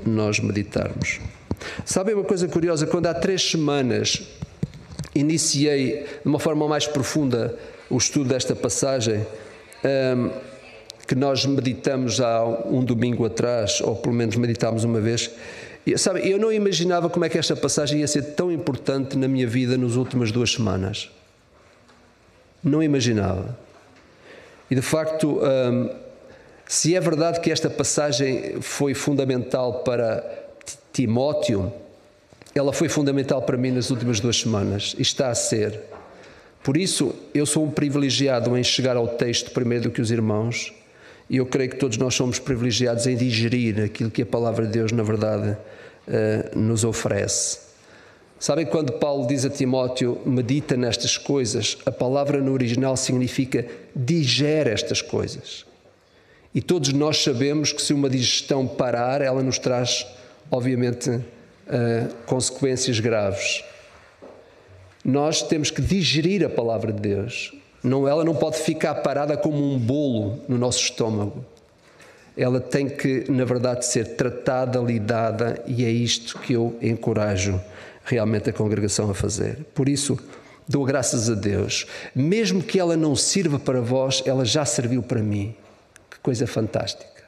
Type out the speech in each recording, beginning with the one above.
nós meditarmos. Sabem uma coisa curiosa? Quando há 3 semanas iniciei de uma forma mais profunda o estudo desta passagem, que nós meditamos há um domingo atrás, ou pelo menos meditámos uma vez, sabe, eu não imaginava como é que esta passagem ia ser tão importante na minha vida nas últimas 2 semanas. Não imaginava. E de facto, se é verdade que esta passagem foi fundamental para Timóteo, ela foi fundamental para mim nas últimas 2 semanas, e está a ser. Por isso, eu sou um privilegiado em chegar ao texto primeiro do que os irmãos, e eu creio que todos nós somos privilegiados em digerir aquilo que a palavra de Deus, na verdade, nos oferece. Sabem, quando Paulo diz a Timóteo, medita nestas coisas, a palavra no original significa digere estas coisas. E todos nós sabemos que se uma digestão parar, ela nos traz, obviamente, consequências graves. Nós temos que digerir a palavra de Deus. Ela não pode ficar parada como um bolo no nosso estômago. Ela tem que, na verdade, ser tratada, lidada, e é isto que eu encorajo realmente a congregação a fazer. Por isso, dou graças a Deus. Mesmo que ela não sirva para vós, ela já serviu para mim. Que coisa fantástica.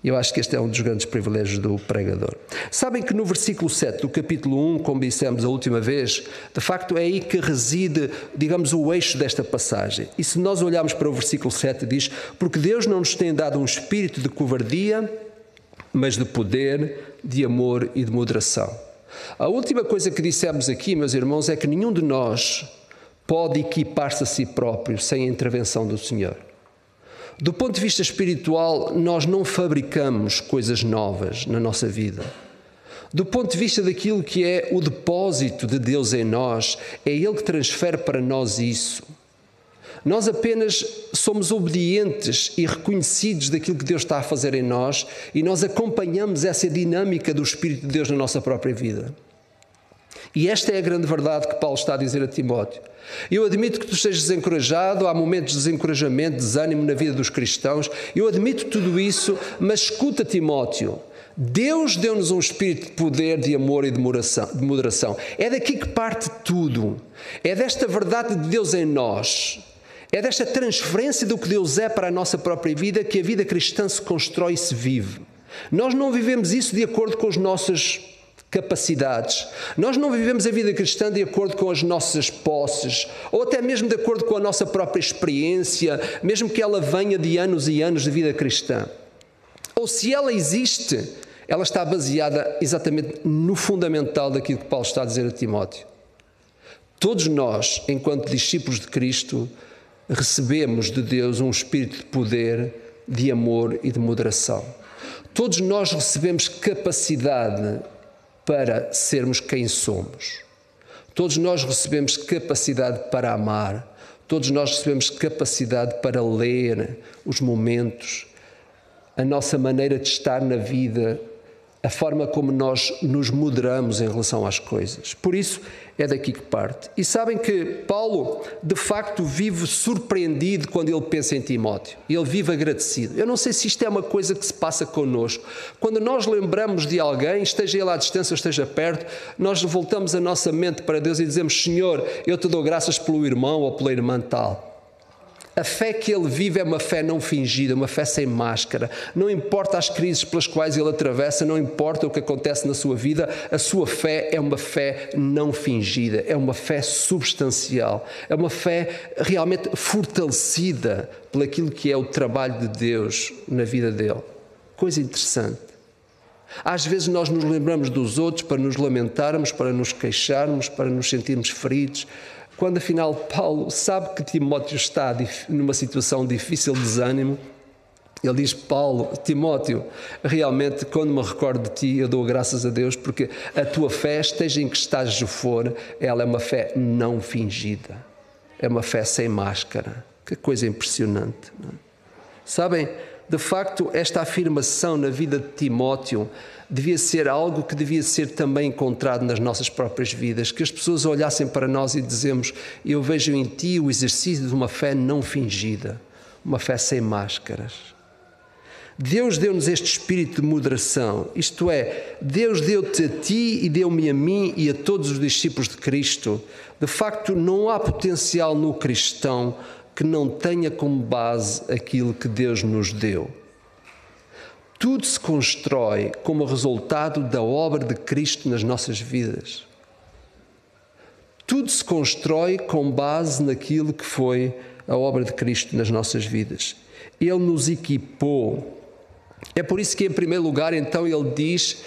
Eu acho que este é um dos grandes privilégios do pregador. Sabem que no versículo 7 do capítulo 1, como dissemos a última vez, de facto é aí que reside, digamos, o eixo desta passagem. E se nós olharmos para o versículo 7, diz: porque Deus não nos tem dado um espírito de covardia, mas de poder, de amor e de moderação. A última coisa que dissemos aqui, meus irmãos, é que nenhum de nós pode equipar-se a si próprio sem a intervenção do Senhor. Do ponto de vista espiritual, nós não fabricamos coisas novas na nossa vida. Do ponto de vista daquilo que é o depósito de Deus em nós, é Ele que transfere para nós isso. Nós apenas somos obedientes e reconhecidos daquilo que Deus está a fazer em nós, e nós acompanhamos essa dinâmica do Espírito de Deus na nossa própria vida. E esta é a grande verdade que Paulo está a dizer a Timóteo. Eu admito que tu estejas desencorajado, há momentos de desencorajamento, desânimo na vida dos cristãos. Eu admito tudo isso, mas escuta, Timóteo, Deus deu-nos um espírito de poder, de amor e de moderação. É daqui que parte tudo. É desta verdade de Deus em nós. É desta transferência do que Deus é para a nossa própria vida que a vida cristã se constrói e se vive. Nós não vivemos isso de acordo com as nossas capacidades. Nós não vivemos a vida cristã de acordo com as nossas posses, ou até mesmo de acordo com a nossa própria experiência, mesmo que ela venha de anos e anos de vida cristã. Ou se ela existe, ela está baseada exatamente no fundamental daquilo que Paulo está a dizer a Timóteo. Todos nós, enquanto discípulos de Cristo, recebemos de Deus um espírito de poder, de amor e de moderação. Todos nós recebemos capacidade para sermos quem somos. Todos nós recebemos capacidade para amar. Todos nós recebemos capacidade para ler os momentos, a nossa maneira de estar na vida, a forma como nós nos moderamos em relação às coisas. Por isso, é daqui que parte. E sabem que Paulo, de facto, vive surpreendido quando ele pensa em Timóteo. Ele vive agradecido. Eu não sei se isto é uma coisa que se passa connosco. Quando nós lembramos de alguém, esteja ele à distância ou esteja perto, nós voltamos a nossa mente para Deus e dizemos: Senhor, eu te dou graças pelo irmão ou pela irmã tal. A fé que ele vive é uma fé não fingida, uma fé sem máscara. Não importa as crises pelas quais ele atravessa, não importa o que acontece na sua vida, a sua fé é uma fé não fingida, é uma fé substancial, é uma fé realmente fortalecida por aquilo que é o trabalho de Deus na vida dele. Coisa interessante. Às vezes nós nos lembramos dos outros para nos lamentarmos, para nos queixarmos, para nos sentirmos feridos, quando afinal Paulo sabe que Timóteo está numa situação difícil de desânimo. Ele diz: Timóteo, realmente quando me recordo de ti eu dou graças a Deus, porque a tua fé, esteja em que estágio for, ela é uma fé não fingida, é uma fé sem máscara. Que coisa impressionante, não é? Sabem, de facto, esta afirmação na vida de Timóteo devia ser algo que devia ser também encontrado nas nossas próprias vidas, que as pessoas olhassem para nós e dizemos: eu vejo em ti o exercício de uma fé não fingida, uma fé sem máscaras. Deus deu-nos este espírito de moderação, isto é, Deus deu-te a ti e deu-me a mim e a todos os discípulos de Cristo. De facto, não há potencial no cristão que não tenha como base aquilo que Deus nos deu. Tudo se constrói como resultado da obra de Cristo nas nossas vidas. Tudo se constrói com base naquilo que foi a obra de Cristo nas nossas vidas. Ele nos equipou. É por isso que, em primeiro lugar, então, ele diz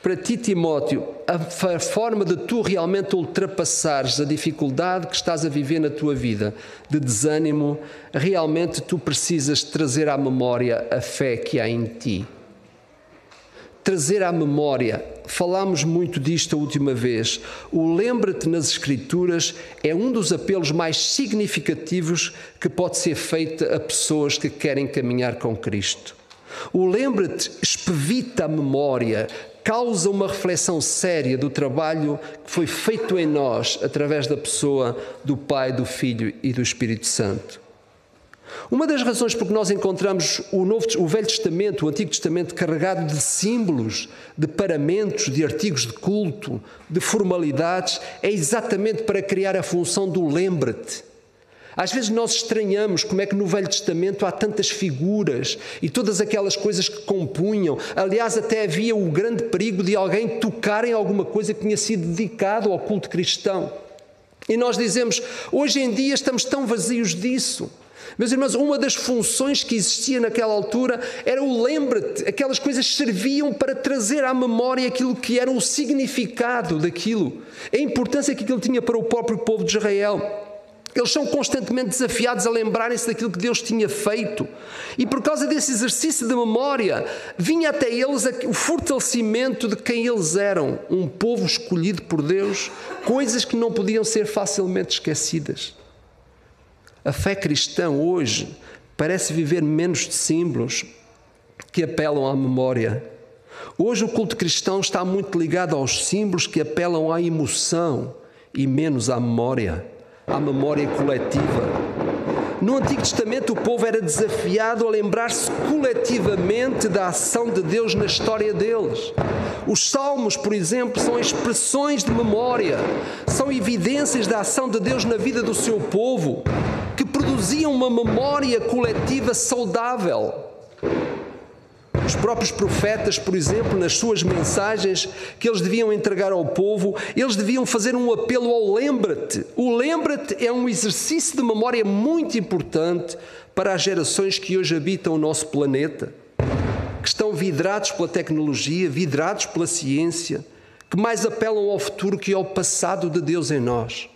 para ti, Timóteo, a forma de tu realmente ultrapassares a dificuldade que estás a viver na tua vida, de desânimo, realmente tu precisas trazer à memória a fé que há em ti. Trazer à memória, falámos muito disto a última vez, o lembra-te nas Escrituras é um dos apelos mais significativos que pode ser feito a pessoas que querem caminhar com Cristo. O lembra-te espevita a memória, causa uma reflexão séria do trabalho que foi feito em nós através da pessoa do Pai, do Filho e do Espírito Santo. Uma das razões por que nós encontramos o Velho Testamento, o Antigo Testamento, carregado de símbolos, de paramentos, de artigos de culto, de formalidades, é exatamente para criar a função do lembra-te. Às vezes nós estranhamos como é que no Velho Testamento há tantas figuras e todas aquelas coisas que compunham. Aliás, até havia o grande perigo de alguém tocar em alguma coisa que tinha sido dedicado ao culto cristão. E nós dizemos, hoje em dia estamos tão vazios disso. Meus irmãos, uma das funções que existia naquela altura era o lembra-te. Aquelas coisas serviam para trazer à memória aquilo que era o significado daquilo, a importância que aquilo tinha para o próprio povo de Israel. Eles são constantemente desafiados a lembrarem-se daquilo que Deus tinha feito. E por causa desse exercício de memória, vinha até eles o fortalecimento de quem eles eram, um povo escolhido por Deus, coisas que não podiam ser facilmente esquecidas. A fé cristã hoje parece viver menos de símbolos que apelam à memória. Hoje o culto cristão está muito ligado aos símbolos que apelam à emoção e menos à memória coletiva. No Antigo Testamento o povo era desafiado a lembrar-se coletivamente da ação de Deus na história deles. Os salmos, por exemplo, são expressões de memória, são evidências da ação de Deus na vida do seu povo, que produziam uma memória coletiva saudável. Os próprios profetas, por exemplo, nas suas mensagens que eles deviam entregar ao povo, eles deviam fazer um apelo ao lembra-te. O lembra-te é um exercício de memória muito importante para as gerações que hoje habitam o nosso planeta, que estão vidrados pela tecnologia, vidrados pela ciência, que mais apelam ao futuro que ao passado de Deus em nós.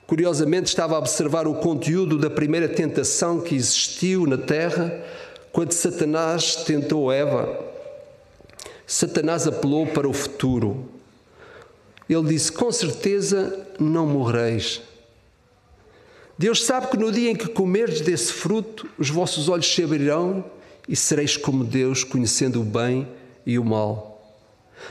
Curiosamente, estava a observar o conteúdo da primeira tentação que existiu na Terra, quando Satanás tentou Eva. Satanás apelou para o futuro. Ele disse, com certeza não morrereis. Deus sabe que no dia em que comerdes desse fruto, os vossos olhos se abrirão e sereis como Deus, conhecendo o bem e o mal.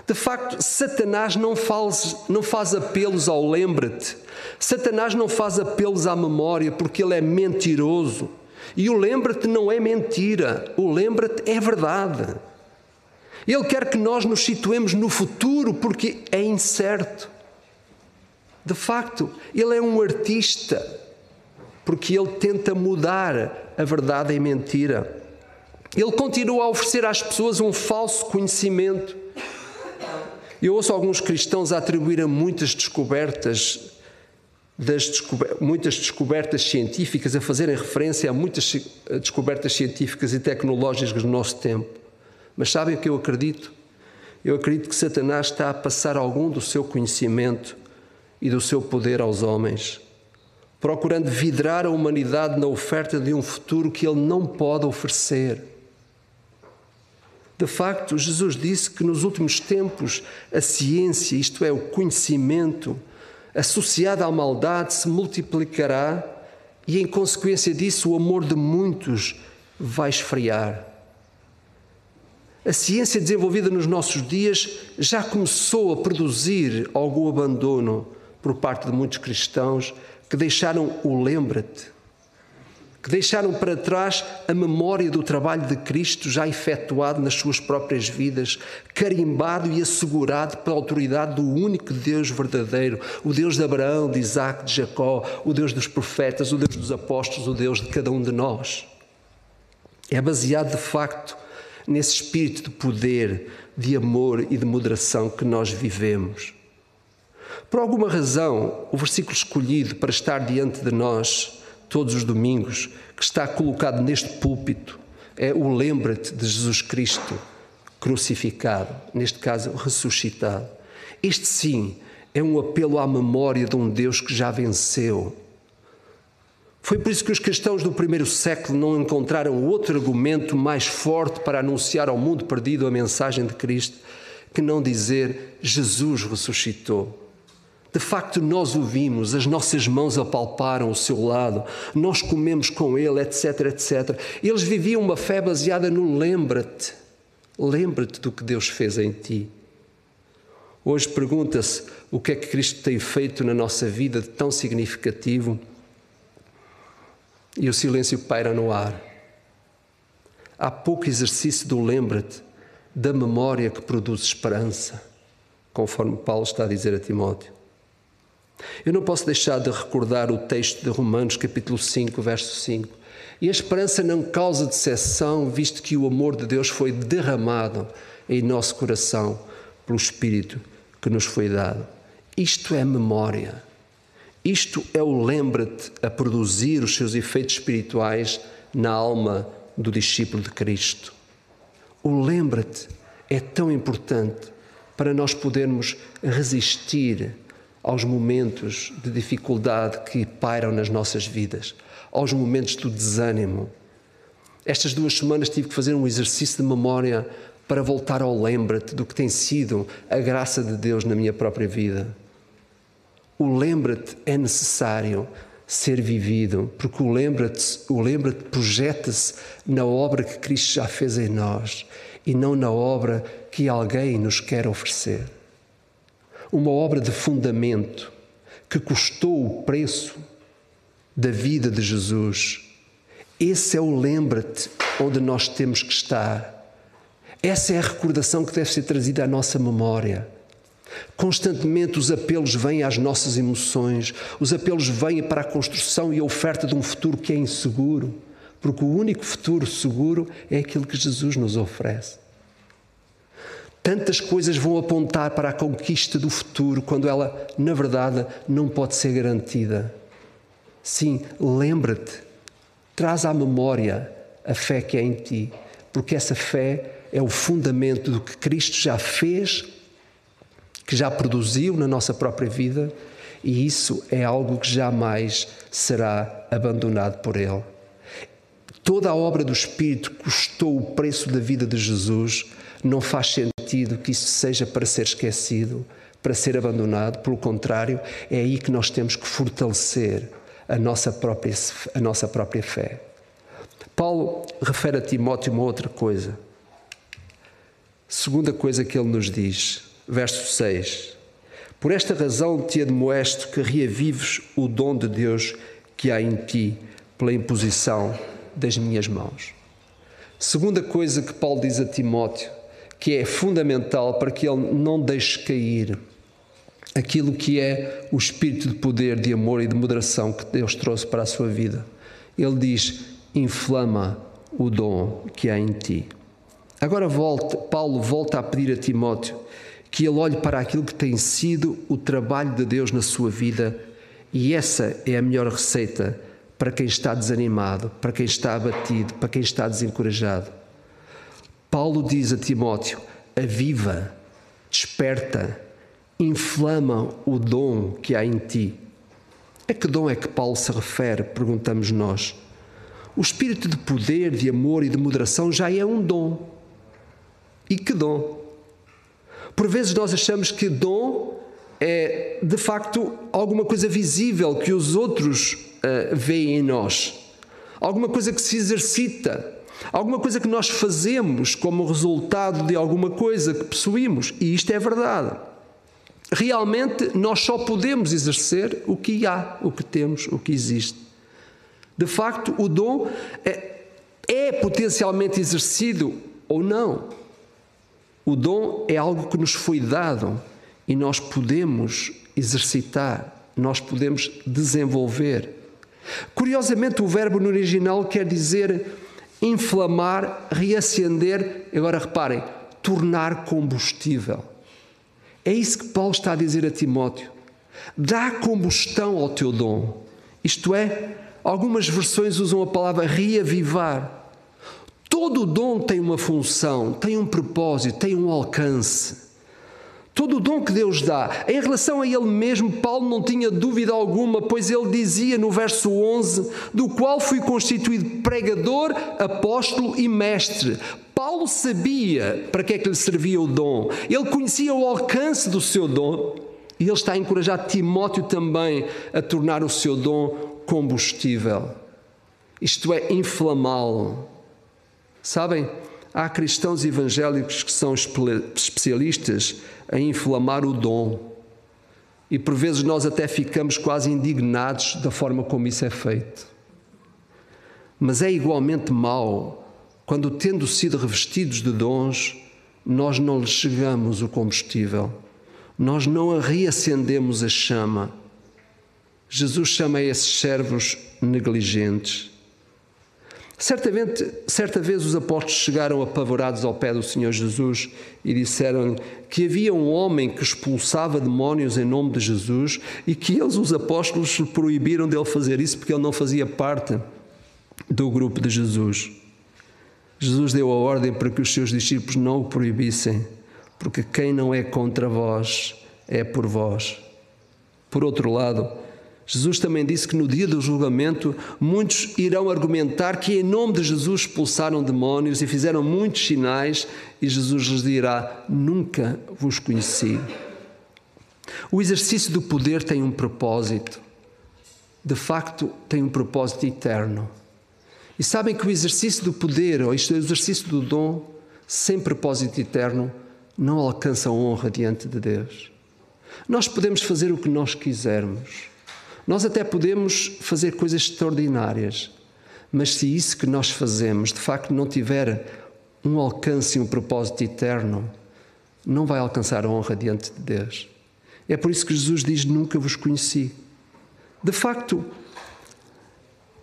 De facto, Satanás não faz apelos ao lembra-te. Satanás não faz apelos à memória porque ele é mentiroso. E o lembra-te não é mentira, o lembra-te é verdade. Ele quer que nós nos situemos no futuro porque é incerto. De facto, ele é um artista porque ele tenta mudar a verdade em mentira. Ele continua a oferecer às pessoas um falso conhecimento. Eu ouço alguns cristãos a atribuir a muitas descobertas científicas, a fazerem referência a muitas descobertas científicas e tecnológicas do nosso tempo. Mas sabem o que eu acredito? Eu acredito que Satanás está a passar algum do seu conhecimento e do seu poder aos homens, procurando vidrar a humanidade na oferta de um futuro que ele não pode oferecer. De facto, Jesus disse que nos últimos tempos a ciência, isto é, o conhecimento, associado à maldade, se multiplicará e, em consequência disso, o amor de muitos vai esfriar. A ciência desenvolvida nos nossos dias já começou a produzir algum abandono por parte de muitos cristãos que deixaram o lembra-te. que deixaram para trás a memória do trabalho de Cristo já efetuado nas suas próprias vidas, carimbado e assegurado pela autoridade do único Deus verdadeiro, o Deus de Abraão, de Isaac, de Jacó, o Deus dos profetas, o Deus dos apóstolos, o Deus de cada um de nós. É baseado, de facto, nesse espírito de poder, de amor e de moderação que nós vivemos. Por alguma razão, o versículo escolhido para estar diante de nós todos os domingos, que está colocado neste púlpito, é o lembra-te de Jesus Cristo crucificado, neste caso ressuscitado. Este sim é um apelo à memória de um Deus que já venceu. Foi por isso que os cristãos do primeiro século não encontraram outro argumento mais forte para anunciar ao mundo perdido a mensagem de Cristo que não dizer Jesus ressuscitou. De facto, nós o vimos, as nossas mãos apalparam o seu lado, nós comemos com ele, etc, etc. Eles viviam uma fé baseada no lembra-te. Lembra-te do que Deus fez em ti. Hoje pergunta-se o que é que Cristo tem feito na nossa vida de tão significativo e o silêncio paira no ar. Há pouco exercício do lembra-te, da memória que produz esperança, conforme Paulo está a dizer a Timóteo. Eu não posso deixar de recordar o texto de Romanos, capítulo 5, verso 5. E a esperança não causa decepção, visto que o amor de Deus foi derramado em nosso coração pelo Espírito que nos foi dado. Isto é memória. Isto é o lembra-te a produzir os seus efeitos espirituais na alma do discípulo de Cristo. O lembra-te é tão importante para nós podermos resistir aos momentos de dificuldade que pairam nas nossas vidas, aos momentos do desânimo. Estas 2 semanas tive que fazer um exercício de memória para voltar ao lembra-te do que tem sido a graça de Deus na minha própria vida. O lembra-te é necessário ser vivido, porque o lembra-te projeta-se na obra que Cristo já fez em nós e não na obra que alguém nos quer oferecer. Uma obra de fundamento que custou o preço da vida de Jesus. Esse é o lembra-te onde nós temos que estar. Essa é a recordação que deve ser trazida à nossa memória. Constantemente os apelos vêm às nossas emoções, os apelos vêm para a construção e a oferta de um futuro que é inseguro, porque o único futuro seguro é aquilo que Jesus nos oferece. Tantas coisas vão apontar para a conquista do futuro, quando ela, na verdade, não pode ser garantida. Sim, lembra-te, traz à memória a fé que é em ti, porque essa fé é o fundamento do que Cristo já fez, que já produziu na nossa própria vida, e isso é algo que jamais será abandonado por Ele. Toda a obra do Espírito custou o preço da vida de Jesus. Não faz sentido que isso seja para ser esquecido, para ser abandonado. Pelo contrário, é aí que nós temos que fortalecer a nossa própria fé. Paulo refere a Timóteo uma outra coisa. Segunda coisa que ele nos diz, verso 6. Por esta razão te admoesto que reavives o dom de Deus que há em ti pela imposição das minhas mãos. Segunda coisa que Paulo diz a Timóteo, que é fundamental para que ele não deixe cair aquilo que é o espírito de poder, de amor e de moderação que Deus trouxe para a sua vida. Ele diz, inflama o dom que há em ti. Agora Paulo volta a pedir a Timóteo que ele olhe para aquilo que tem sido o trabalho de Deus na sua vida, e essa é a melhor receita para quem está desanimado, para quem está abatido, para quem está desencorajado. Paulo diz a Timóteo, aviva, desperta, inflama o dom que há em ti. A que dom é que Paulo se refere? Perguntamos nós. O espírito de poder, de amor e de moderação já é um dom. E que dom? Por vezes nós achamos que dom é, de facto, alguma coisa visível que os outros veem em nós. Alguma coisa que se exercita. Alguma coisa que nós fazemos como resultado de alguma coisa que possuímos. E isto é verdade. Realmente, nós só podemos exercer o que há, o que temos, o que existe. De facto, o dom é potencialmente exercido ou não. O dom é algo que nos foi dado e nós podemos exercitar, nós podemos desenvolver. Curiosamente, o verbo no original quer dizer inflamar, reacender, agora reparem, tornar combustível. É isso que Paulo está a dizer a Timóteo. Dá combustão ao teu dom. Isto é, algumas versões usam a palavra reavivar. Todo dom tem uma função, tem um propósito, tem um alcance. Todo o dom que Deus dá. Em relação a Ele mesmo, Paulo não tinha dúvida alguma, pois ele dizia no verso 11, do qual fui constituído pregador, apóstolo e mestre. Paulo sabia para que é que lhe servia o dom. Ele conhecia o alcance do seu dom. E ele está a encorajar Timóteo também a tornar o seu dom combustível. Isto é, inflamá-lo. Sabem, há cristãos evangélicos que são especialistas em inflamar o dom. E por vezes nós até ficamos quase indignados da forma como isso é feito. Mas é igualmente mau quando, tendo sido revestidos de dons, nós não lhes chegamos o combustível. Nós não reacendemos a chama. Jesus chama esses servos negligentes. Certa vez os apóstolos chegaram apavorados ao pé do Senhor Jesus e disseram-lhe que havia um homem que expulsava demónios em nome de Jesus e que eles, os apóstolos, proibiram dele fazer isso porque ele não fazia parte do grupo de Jesus. Jesus deu a ordem para que os seus discípulos não o proibissem, porque quem não é contra vós é por vós. Por outro lado, Jesus também disse que no dia do julgamento muitos irão argumentar que em nome de Jesus expulsaram demónios e fizeram muitos sinais e Jesus lhes dirá: nunca vos conheci. O exercício do poder tem um propósito. De facto, tem um propósito eterno. E sabem que o exercício do poder, ou isto é, o exercício do dom, sem propósito eterno, não alcança a honra diante de Deus. Nós podemos fazer o que nós quisermos. Nós até podemos fazer coisas extraordinárias, mas se isso que nós fazemos de facto não tiver um alcance e um propósito eterno, não vai alcançar a honra diante de Deus. É por isso que Jesus diz: nunca vos conheci. De facto,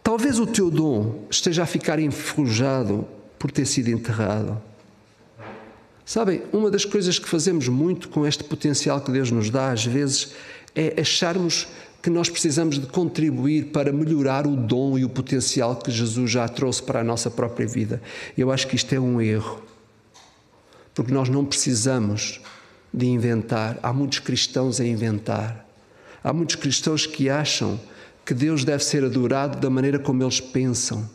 talvez o teu dom esteja a ficar enferrujado por ter sido enterrado. Sabem, uma das coisas que fazemos muito com este potencial que Deus nos dá, às vezes, é acharmos que nós precisamos de contribuir para melhorar o dom e o potencial que Jesus já trouxe para a nossa própria vida. Eu acho que isto é um erro, porque nós não precisamos de inventar. Há muitos cristãos a inventar. Há muitos cristãos que acham que Deus deve ser adorado da maneira como eles pensam.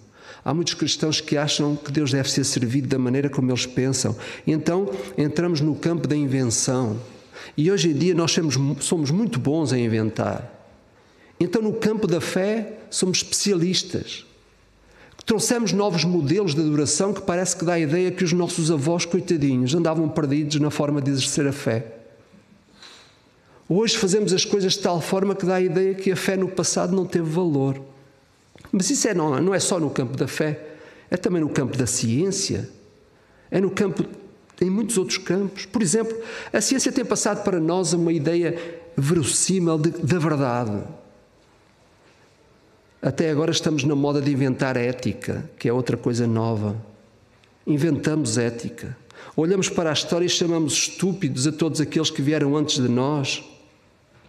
Há muitos cristãos que acham que Deus deve ser servido da maneira como eles pensam. E então entramos no campo da invenção. E hoje em dia nós somos muito bons a inventar. Então, no campo da fé, somos especialistas. Trouxemos novos modelos de adoração que parece que dá a ideia que os nossos avós, coitadinhos, andavam perdidos na forma de exercer a fé. Hoje fazemos as coisas de tal forma que dá a ideia que a fé no passado não teve valor. Mas isso não é só no campo da fé, é também no campo da ciência, é no campo, em muitos outros campos. Por exemplo, a ciência tem passado para nós uma ideia verossímil da verdade. Até agora estamos na moda de inventar ética, que é outra coisa nova. Inventamos ética. Olhamos para a história e chamamos estúpidos a todos aqueles que vieram antes de nós.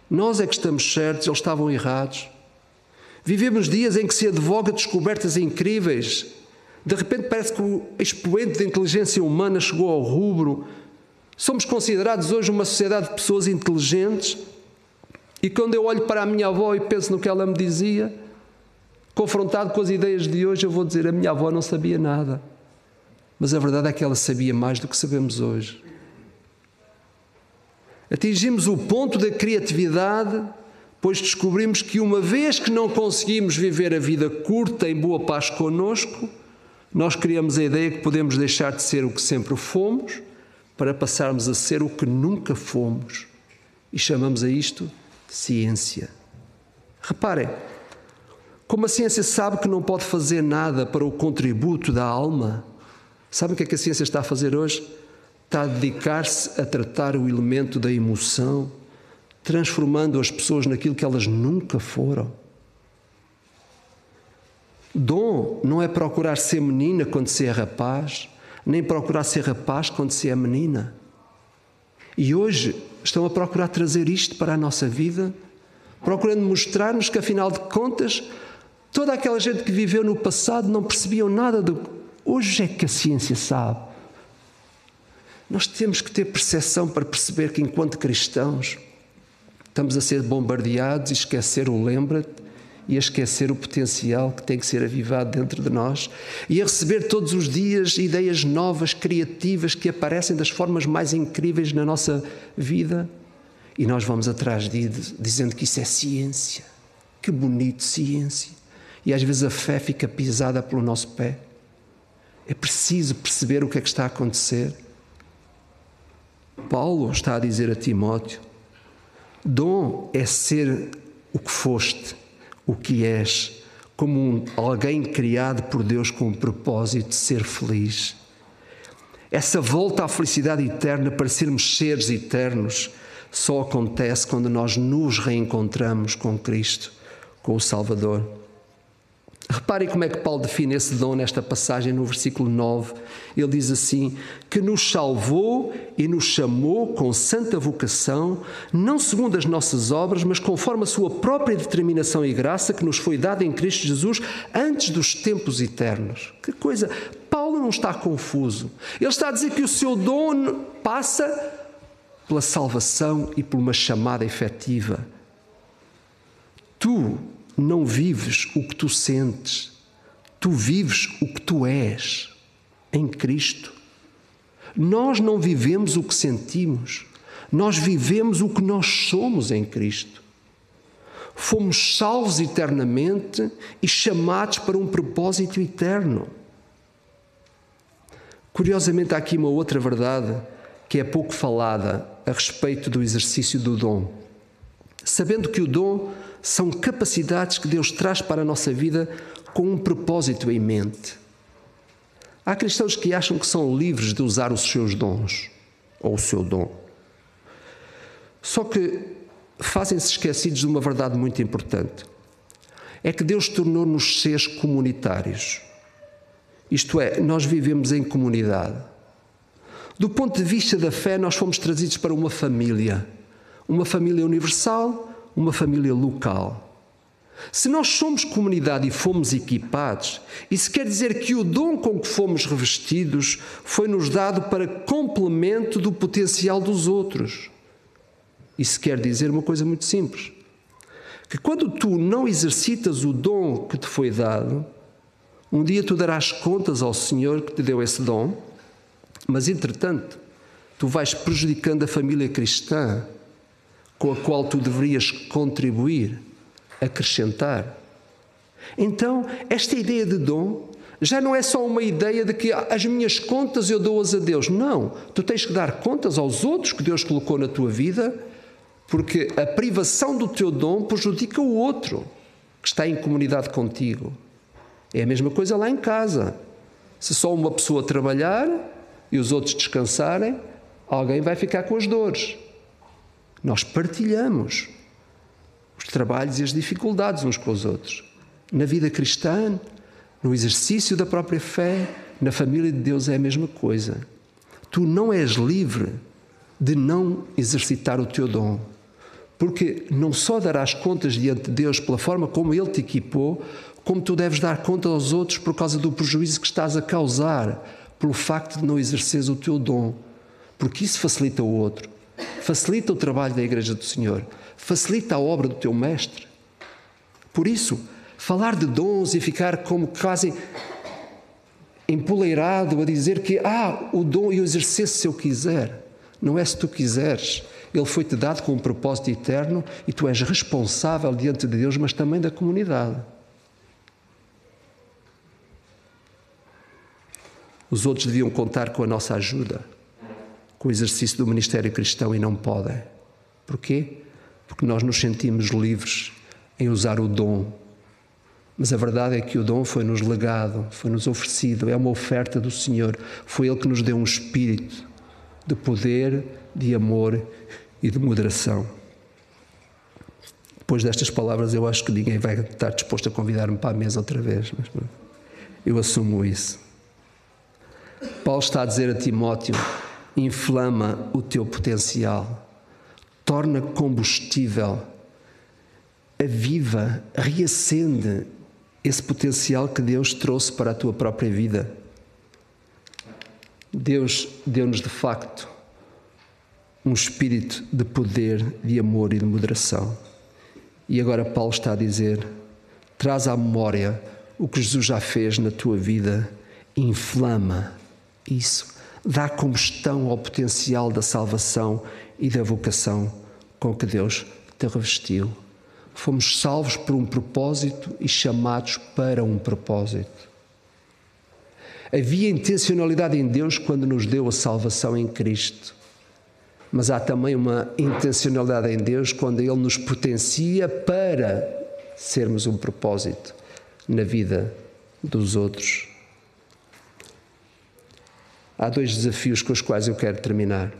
Nós é que estamos certos, eles estavam errados. Vivemos dias em que se advoga descobertas incríveis. De repente parece que o expoente da inteligência humana chegou ao rubro. Somos considerados hoje uma sociedade de pessoas inteligentes. E quando eu olho para a minha avó e penso no que ela me dizia, confrontado com as ideias de hoje, eu vou dizer: a minha avó não sabia nada. Mas a verdade é que ela sabia mais do que sabemos hoje. Atingimos o ponto da criatividade, pois descobrimos que uma vez que não conseguimos viver a vida curta em boa paz connosco, nós criamos a ideia que podemos deixar de ser o que sempre fomos para passarmos a ser o que nunca fomos. E chamamos a isto ciência. Reparem, Como a ciência sabe que não pode fazer nada para o contributo da alma, sabe o que é que a ciência está a fazer hoje? Está a dedicar-se a tratar o elemento da emoção, transformando as pessoas naquilo que elas nunca foram. Dom não é procurar ser menina quando se é rapaz, nem procurar ser rapaz quando se é menina. E hoje estão a procurar trazer isto para a nossa vida, procurando mostrar-nos que, afinal de contas, toda aquela gente que viveu no passado não percebiam nada do que hoje é que a ciência sabe. Nós temos que ter percepção para perceber que, enquanto cristãos, estamos a ser bombardeados e esquecer o lembra-te e a esquecer o potencial que tem que ser avivado dentro de nós e a receber todos os dias ideias novas, criativas, que aparecem das formas mais incríveis na nossa vida. E nós vamos atrás dizendo que isso é ciência. Que bonito, ciência. E às vezes a fé fica pisada pelo nosso pé. É preciso perceber o que é que está a acontecer. Paulo está a dizer a Timóteo: dom é ser o que foste, o que és, como alguém criado por Deus com o propósito de ser feliz. Essa volta à felicidade eterna, para sermos seres eternos, só acontece quando nós nos reencontramos com Cristo, com o Salvador. Reparem como é que Paulo define esse dom nesta passagem, no versículo 9. Ele diz assim: que nos salvou e nos chamou com santa vocação, não segundo as nossas obras, mas conforme a sua própria determinação e graça que nos foi dada em Cristo Jesus antes dos tempos eternos. Que coisa! Paulo não está confuso. Ele está a dizer que o seu dom passa pela salvação e por uma chamada efetiva. Tu não vives o que tu sentes, tu vives o que tu és em Cristo. Nós não vivemos o que sentimos, nós vivemos o que nós somos em Cristo. Fomos salvos eternamente e chamados para um propósito eterno. Curiosamente, há aqui uma outra verdade que é pouco falada a respeito do exercício do dom. Sabendo que o dom são capacidades que Deus traz para a nossa vida com um propósito em mente. Há cristãos que acham que são livres de usar os seus dons, ou o seu dom. Só que fazem-se esquecidos de uma verdade muito importante. É que Deus tornou-nos seres comunitários. Isto é, nós vivemos em comunidade. Do ponto de vista da fé, nós fomos trazidos para uma família universal, uma família local. Se nós somos comunidade e fomos equipados, isso quer dizer que o dom com que fomos revestidos foi-nos dado para complemento do potencial dos outros. Isso quer dizer uma coisa muito simples, que quando tu não exercitas o dom que te foi dado, um dia tu darás contas ao Senhor que te deu esse dom, mas entretanto tu vais prejudicando a família cristã com a qual tu deverias contribuir, acrescentar. Então, esta ideia de dom já não é só uma ideia de que as minhas contas eu dou-as a Deus. Não, tu tens que dar contas aos outros que Deus colocou na tua vida, porque a privação do teu dom prejudica o outro que está em comunidade contigo. É a mesma coisa lá em casa. Se só uma pessoa trabalhar e os outros descansarem, alguém vai ficar com as dores. Nós partilhamos os trabalhos e as dificuldades uns com os outros. Na vida cristã, no exercício da própria fé, na família de Deus é a mesma coisa. Tu não és livre de não exercitar o teu dom, porque não só darás contas diante de Deus pela forma como Ele te equipou, como tu deves dar conta aos outros por causa do prejuízo que estás a causar pelo facto de não exerceres o teu dom, porque isso facilita o outro. Facilita o trabalho da Igreja do Senhor, facilita a obra do teu mestre. Por isso, falar de dons e ficar como quase empoleirado a dizer que o dom eu exercer se eu quiser. Não é se tu quiseres. Ele foi-te dado com um propósito eterno e tu és responsável diante de Deus, mas também da comunidade. Os outros deviam contar com a nossa ajuda, com o exercício do ministério cristão, e não podem. Porquê? Porque nós nos sentimos livres em usar o dom Mas a verdade é que o dom foi-nos legado, foi-nos oferecido, é uma oferta do Senhor. Foi Ele que nos deu um espírito de poder, de amor e de moderação. Depois destas palavras, eu acho que ninguém vai estar disposto a convidar-me para a mesa outra vez, mas eu assumo isso. Paulo está a dizer a Timóteo: inflama o teu potencial, torna combustível, aviva, reacende esse potencial que Deus trouxe para a tua própria vida. Deus deu-nos de facto um espírito de poder, de amor e de moderação. E agora Paulo está a dizer: traz à memória o que Jesus já fez na tua vida, inflama isso, dá combustão ao potencial da salvação e da vocação com que Deus te revestiu. Fomos salvos por um propósito e chamados para um propósito. Havia intencionalidade em Deus quando nos deu a salvação em Cristo. Mas há também uma intencionalidade em Deus quando Ele nos potencia para sermos um propósito na vida dos outros. Há 2 desafios com os quais eu quero terminar.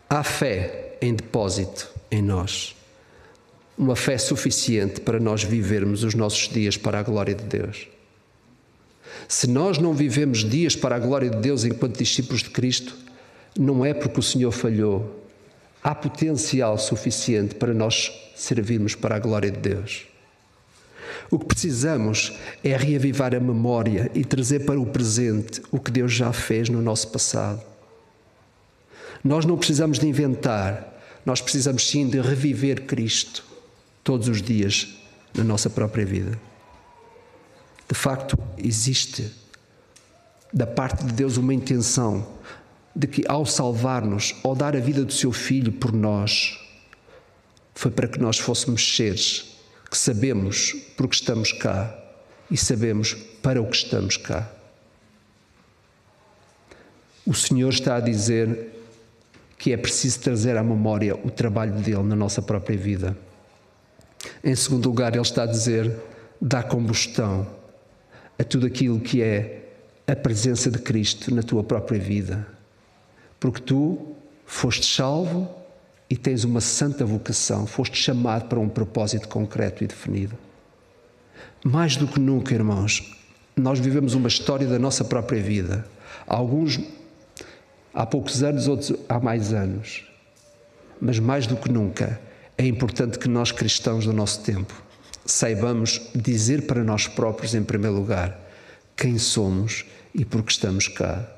Há fé em depósito em nós. Uma fé suficiente para nós vivermos os nossos dias para a glória de Deus. Se nós não vivemos dias para a glória de Deus enquanto discípulos de Cristo, não é porque o Senhor falhou. Há potencial suficiente para nós servirmos para a glória de Deus. O que precisamos é reavivar a memória e trazer para o presente o que Deus já fez no nosso passado. Nós não precisamos de inventar, nós precisamos sim de reviver Cristo todos os dias na nossa própria vida. De facto, existe da parte de Deus uma intenção de que ao salvar-nos, ao dar a vida do seu Filho por nós, foi para que nós fôssemos seres que sabemos porque estamos cá e sabemos para o que estamos cá. O Senhor está a dizer que é preciso trazer à memória o trabalho dele na nossa própria vida. Em segundo lugar, Ele está a dizer: dá combustão a tudo aquilo que é a presença de Cristo na tua própria vida. Porque tu foste salvo e tens uma santa vocação, foste chamado para um propósito concreto e definido. Mais do que nunca, irmãos, nós vivemos uma história da nossa própria vida. Alguns há poucos anos, outros há mais anos. Mas mais do que nunca, é importante que nós, cristãos do nosso tempo, saibamos dizer para nós próprios, em primeiro lugar, quem somos e por que estamos cá.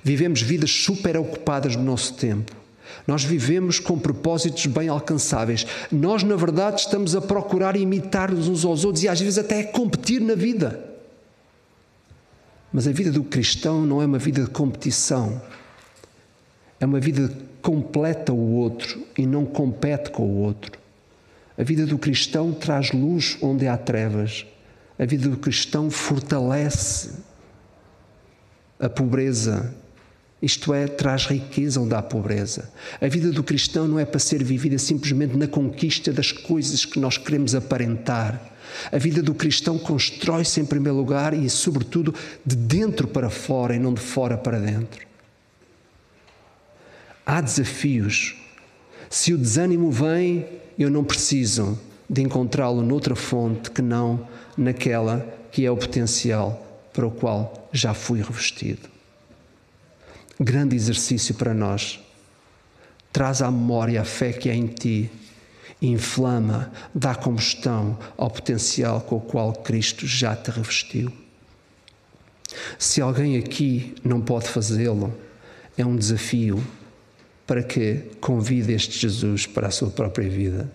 Vivemos vidas super ocupadas no nosso tempo. Nós vivemos com propósitos bem alcançáveis. Nós, na verdade, estamos a procurar imitar-nos uns aos outros e às vezes até a competir na vida. Mas a vida do cristão não é uma vida de competição. É uma vida que completa o outro e não compete com o outro. A vida do cristão traz luz onde há trevas. A vida do cristão fortalece a pobreza. Isto é, traz riqueza onde há pobreza. A vida do cristão não é para ser vivida simplesmente na conquista das coisas que nós queremos aparentar. A vida do cristão constrói-se em primeiro lugar e, sobretudo, de dentro para fora e não de fora para dentro. Há desafios. Se o desânimo vem, eu não preciso de encontrá-lo noutra fonte que não naquela que é o potencial para o qual já fui revestido. Grande exercício para nós. Traz à memória a fé que há em ti, inflama, dá combustão ao potencial com o qual Cristo já te revestiu. Se alguém aqui não pode fazê-lo, é um desafio para que convide este Jesus para a sua própria vida.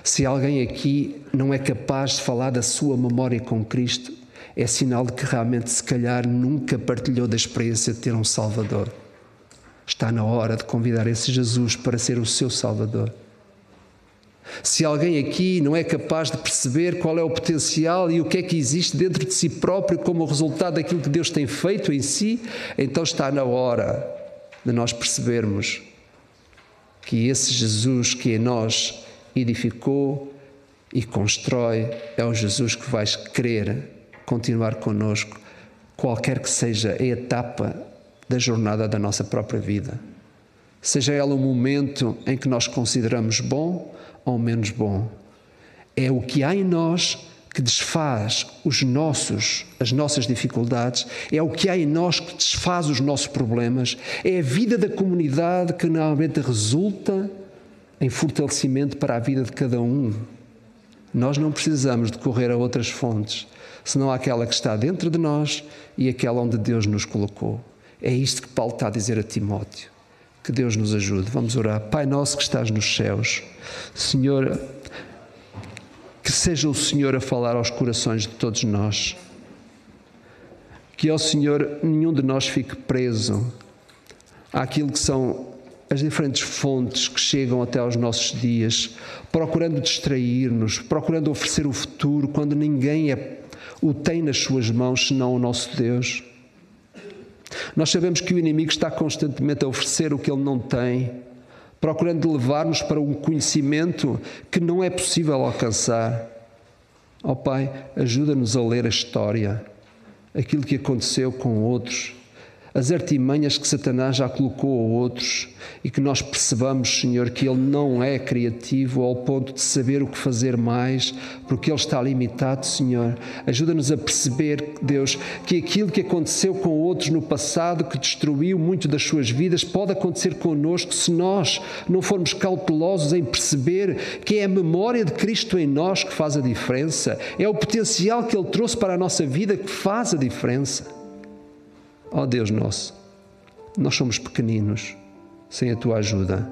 Se alguém aqui não é capaz de falar da sua memória com Cristo, é sinal de que realmente, se calhar, nunca partilhou da experiência de ter um Salvador. Está na hora de convidar esse Jesus para ser o seu Salvador. Se alguém aqui não é capaz de perceber qual é o potencial e o que é que existe dentro de si próprio como resultado daquilo que Deus tem feito em si, então está na hora de nós percebermos que esse Jesus que em nós edificou e constrói é o Jesus que vais querer continuar connosco, qualquer que seja a etapa da jornada da nossa própria vida. Seja ela um momento em que nós consideramos bom ou menos bom. É o que há em nós que desfaz as nossas dificuldades, é o que há em nós que desfaz os nossos problemas, é a vida da comunidade que normalmente resulta em fortalecimento para a vida de cada um. Nós não precisamos de correr a outras fontes, senão aquela que está dentro de nós e aquela onde Deus nos colocou. É isto que Paulo está a dizer a Timóteo. Que Deus nos ajude. Vamos orar. Pai nosso que estás nos céus, Senhor, que seja o Senhor a falar aos corações de todos nós. Que, ó Senhor, nenhum de nós fique preso àquilo que são as diferentes fontes que chegam até aos nossos dias, procurando distrair-nos, procurando oferecer o futuro, quando ninguém o tem nas suas mãos, senão o nosso Deus. Nós sabemos que o inimigo está constantemente a oferecer o que ele não tem, procurando levar-nos para um conhecimento que não é possível alcançar. Ó Pai, ajuda-nos a ler a história, aquilo que aconteceu com outros, as artimanhas que Satanás já colocou a outros e que nós percebamos, Senhor, que ele não é criativo ao ponto de saber o que fazer mais, porque ele está limitado, Senhor. Ajuda-nos a perceber, Deus, que aquilo que aconteceu com outros no passado, que destruiu muito das suas vidas, pode acontecer connosco se nós não formos cautelosos em perceber que é a memória de Cristo em nós que faz a diferença, é o potencial que ele trouxe para a nossa vida que faz a diferença. Ó Deus nosso, nós somos pequeninos sem a Tua ajuda,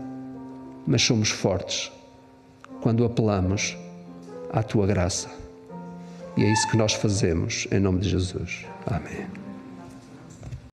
mas somos fortes quando apelamos à Tua graça. E é isso que nós fazemos, em nome de Jesus. Amém.